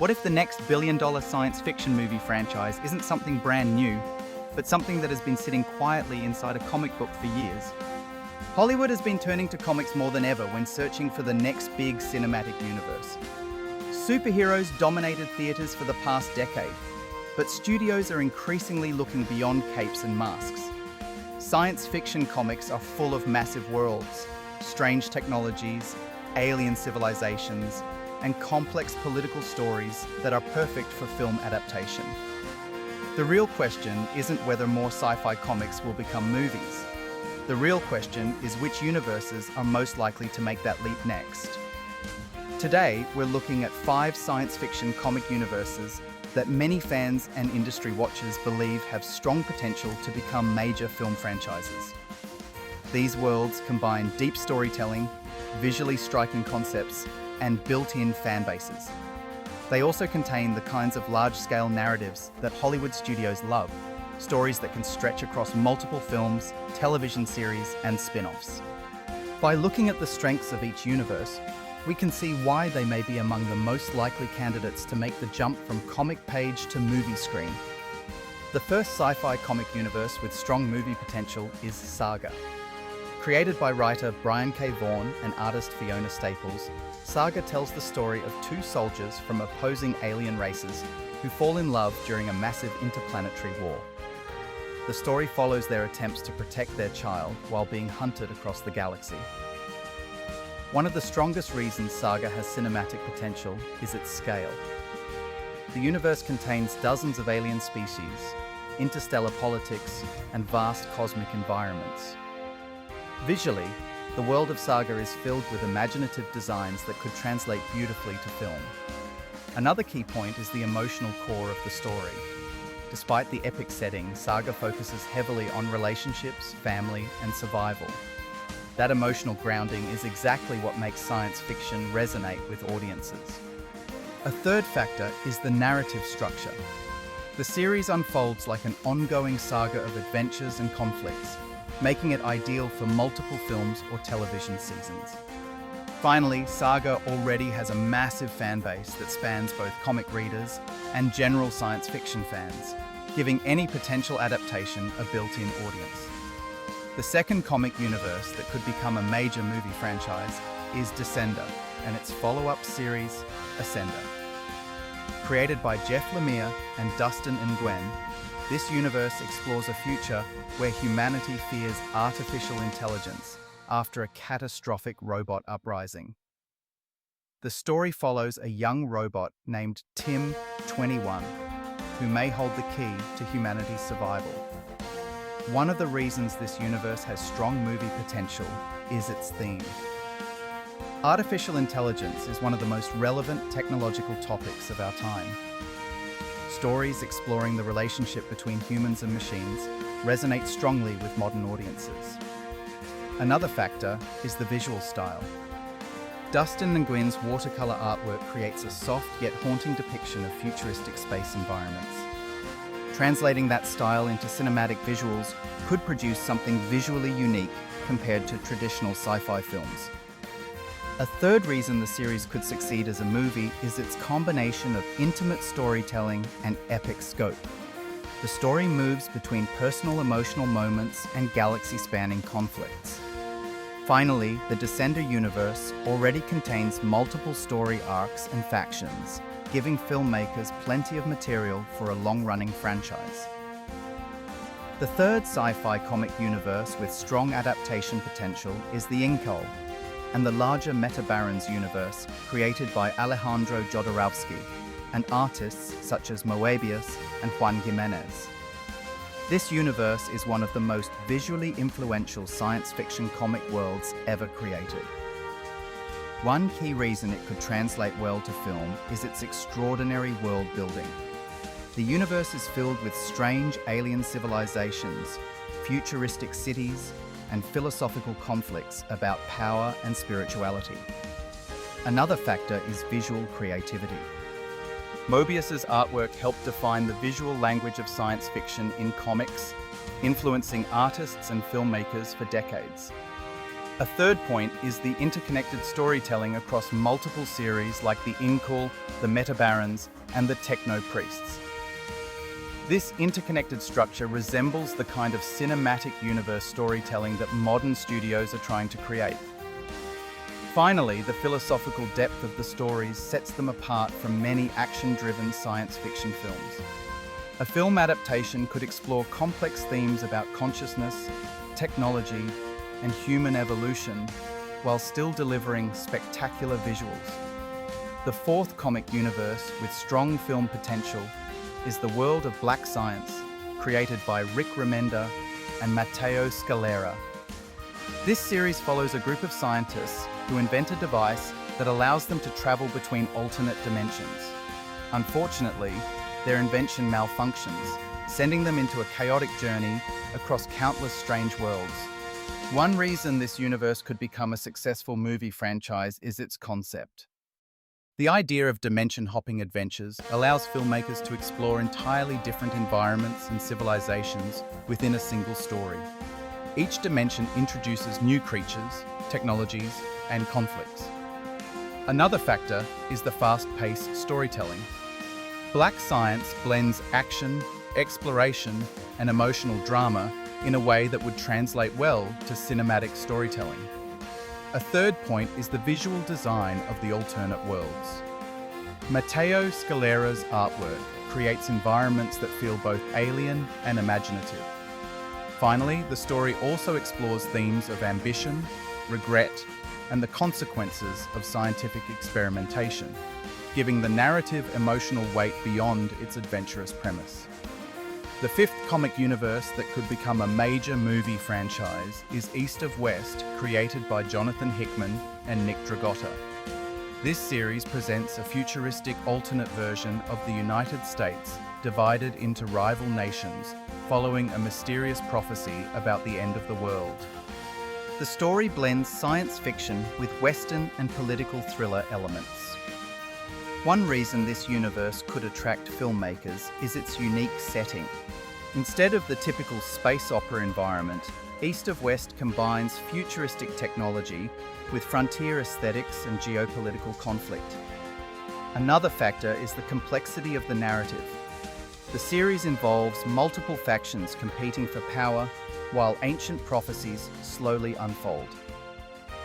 What if the next billion-dollar science fiction movie franchise isn't something brand new, but something that has been sitting quietly inside a comic book for years? Hollywood has been turning to comics more than ever when searching for the next big cinematic universe. Superheroes dominated theaters for the past decade, but studios are increasingly looking beyond capes and masks. Science fiction comics are full of massive worlds, strange technologies, alien civilizations, and complex political stories that are perfect for film adaptation. The real question isn't whether more sci-fi comics will become movies. The real question is which universes are most likely to make that leap next. Today, we're looking at 5 science fiction comic universes that many fans and industry watchers believe have strong potential to become major film franchises. These worlds combine deep storytelling, visually striking concepts, and built-in fan bases. They also contain the kinds of large-scale narratives that Hollywood studios love, stories that can stretch across multiple films, television series, and spin-offs. By looking at the strengths of each universe, we can see why they may be among the most likely candidates to make the jump from comic page to movie screen. The first sci-fi comic universe with strong movie potential is Saga. Created by writer Brian K. Vaughan and artist Fiona Staples, Saga tells the story of 2 soldiers from opposing alien races who fall in love during a massive interplanetary war. The story follows their attempts to protect their child while being hunted across the galaxy. One of the strongest reasons Saga has cinematic potential is its scale. The universe contains dozens of alien species, interstellar politics, and vast cosmic environments. Visually, the world of Saga is filled with imaginative designs that could translate beautifully to film. Another key point is the emotional core of the story. Despite the epic setting, Saga focuses heavily on relationships, family, and survival. That emotional grounding is exactly what makes science fiction resonate with audiences. A third factor is the narrative structure. The series unfolds like an ongoing saga of adventures and conflicts, making it ideal for multiple films or television seasons. Finally, Saga already has a massive fan base that spans both comic readers and general science fiction fans, giving any potential adaptation a built-in audience. The second comic universe that could become a major movie franchise is Descender and its follow-up series, Ascender. Created by Jeff Lemire and Dustin Nguyen, this universe explores a future where humanity fears artificial intelligence after a catastrophic robot uprising. The story follows a young robot named Tim, 21, who may hold the key to humanity's survival. One of the reasons this universe has strong movie potential is its theme. Artificial intelligence is one of the most relevant technological topics of our time. Stories exploring the relationship between humans and machines resonate strongly with modern audiences. Another factor is the visual style. Dustin Nguyen's watercolor artwork creates a soft yet haunting depiction of futuristic space environments. Translating that style into cinematic visuals could produce something visually unique compared to traditional sci-fi films. A third reason the series could succeed as a movie is its combination of intimate storytelling and epic scope. The story moves between personal emotional moments and galaxy-spanning conflicts. Finally, the Descender universe already contains multiple story arcs and factions, giving filmmakers plenty of material for a long-running franchise. The third sci-fi comic universe with strong adaptation potential is the Incal, and the larger Metabarons universe created by Alejandro Jodorowsky and artists such as Moebius and Juan Jimenez. This universe is one of the most visually influential science fiction comic worlds ever created. One key reason it could translate well to film is its extraordinary world building. The universe is filled with strange alien civilizations, futuristic cities, and philosophical conflicts about power and spirituality. Another factor is visual creativity. Moebius's artwork helped define the visual language of science fiction in comics, influencing artists and filmmakers for decades. A third point is the interconnected storytelling across multiple series like the Incal, the Metabarons, and the Techno Priests. This interconnected structure resembles the kind of cinematic universe storytelling that modern studios are trying to create. Finally, the philosophical depth of the stories sets them apart from many action-driven science fiction films. A film adaptation could explore complex themes about consciousness, technology, and human evolution, while still delivering spectacular visuals. The fourth comic universe with strong film potential is the world of Black Science, created by Rick Remender and Matteo Scalera. This series follows a group of scientists who invent a device that allows them to travel between alternate dimensions. Unfortunately, their invention malfunctions, sending them into a chaotic journey across countless strange worlds. One reason this universe could become a successful movie franchise is its concept. The idea of dimension-hopping adventures allows filmmakers to explore entirely different environments and civilizations within a single story. Each dimension introduces new creatures, technologies, and conflicts. Another factor is the fast-paced storytelling. Black Science blends action, exploration, and emotional drama in a way that would translate well to cinematic storytelling. A third point is the visual design of the alternate worlds. Matteo Scalera's artwork creates environments that feel both alien and imaginative. Finally, the story also explores themes of ambition, regret, and the consequences of scientific experimentation, giving the narrative emotional weight beyond its adventurous premise. The fifth comic universe that could become a major movie franchise is East of West, created by Jonathan Hickman and Nick Dragotta. This series presents a futuristic alternate version of the United States divided into rival nations following a mysterious prophecy about the end of the world. The story blends science fiction with Western and political thriller elements. One reason this universe could attract filmmakers is its unique setting. Instead of the typical space opera environment, East of West combines futuristic technology with frontier aesthetics and geopolitical conflict. Another factor is the complexity of the narrative. The series involves multiple factions competing for power, while ancient prophecies slowly unfold.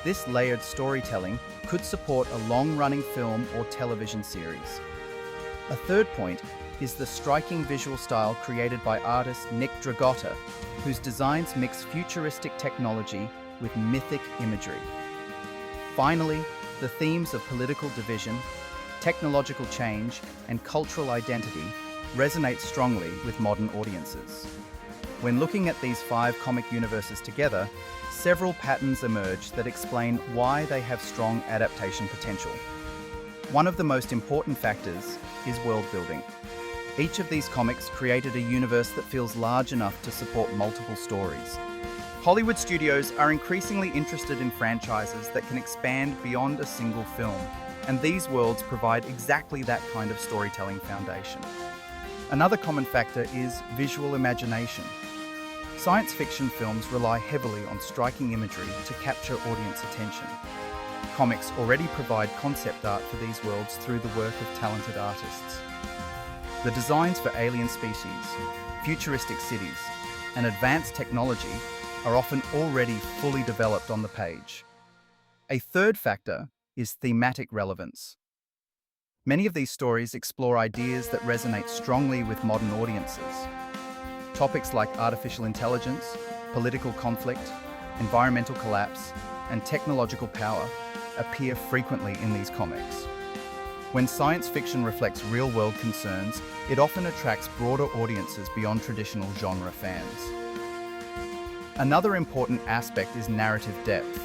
This layered storytelling could support a long-running film or television series. A third point is the striking visual style created by artist Nick Dragotta, whose designs mix futuristic technology with mythic imagery. Finally, the themes of political division, technological change, and cultural identity resonate strongly with modern audiences. When looking at these 5 comic universes together, several patterns emerge that explain why they have strong adaptation potential. One of the most important factors is world building. Each of these comics created a universe that feels large enough to support multiple stories. Hollywood studios are increasingly interested in franchises that can expand beyond a single film, and these worlds provide exactly that kind of storytelling foundation. Another common factor is visual imagination. Science fiction films rely heavily on striking imagery to capture audience attention. Comics already provide concept art for these worlds through the work of talented artists. The designs for alien species, futuristic cities, and advanced technology are often already fully developed on the page. A third factor is thematic relevance. Many of these stories explore ideas that resonate strongly with modern audiences. Topics like artificial intelligence, political conflict, environmental collapse, and technological power appear frequently in these comics. When science fiction reflects real-world concerns, it often attracts broader audiences beyond traditional genre fans. Another important aspect is narrative depth.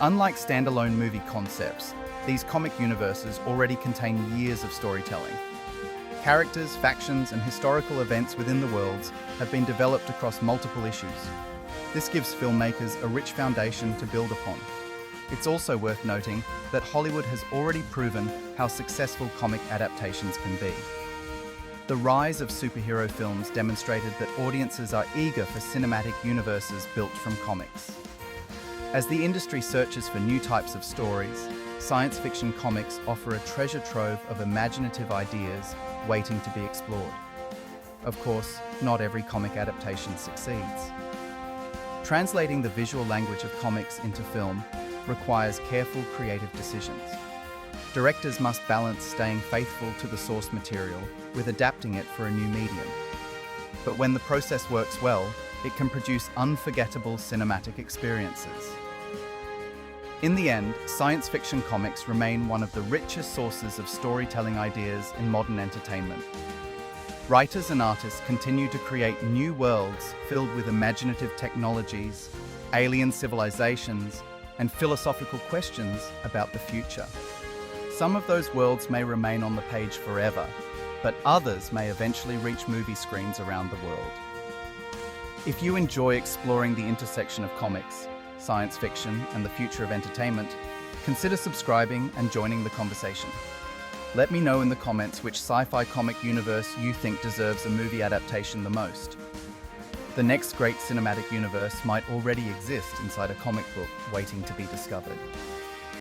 Unlike standalone movie concepts, these comic universes already contain years of storytelling. Characters, factions, and historical events within the worlds have been developed across multiple issues. This gives filmmakers a rich foundation to build upon. It's also worth noting that Hollywood has already proven how successful comic adaptations can be. The rise of superhero films demonstrated that audiences are eager for cinematic universes built from comics. As the industry searches for new types of stories, science fiction comics offer a treasure trove of imaginative ideas waiting to be explored. Of course, not every comic adaptation succeeds. Translating the visual language of comics into film requires careful creative decisions. Directors must balance staying faithful to the source material with adapting it for a new medium. But when the process works well, it can produce unforgettable cinematic experiences. In the end, science fiction comics remain one of the richest sources of storytelling ideas in modern entertainment. Writers and artists continue to create new worlds filled with imaginative technologies, alien civilizations, and philosophical questions about the future. Some of those worlds may remain on the page forever, but others may eventually reach movie screens around the world. If you enjoy exploring the intersection of comics, science fiction, and the future of entertainment, consider subscribing and joining the conversation. Let me know in the comments which sci-fi comic universe you think deserves a movie adaptation the most. The next great cinematic universe might already exist inside a comic book waiting to be discovered.